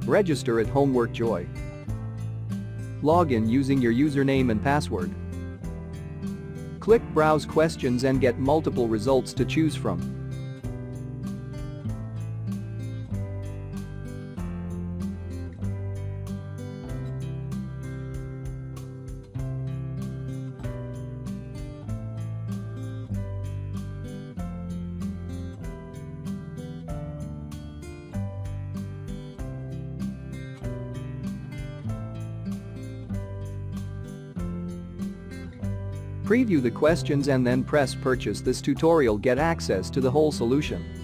Register at Homework Joy. Log in using your username and password. Click Browse Questions and get multiple results to choose from. Preview the questions and then press Purchase. This tutorial get access to the whole solution.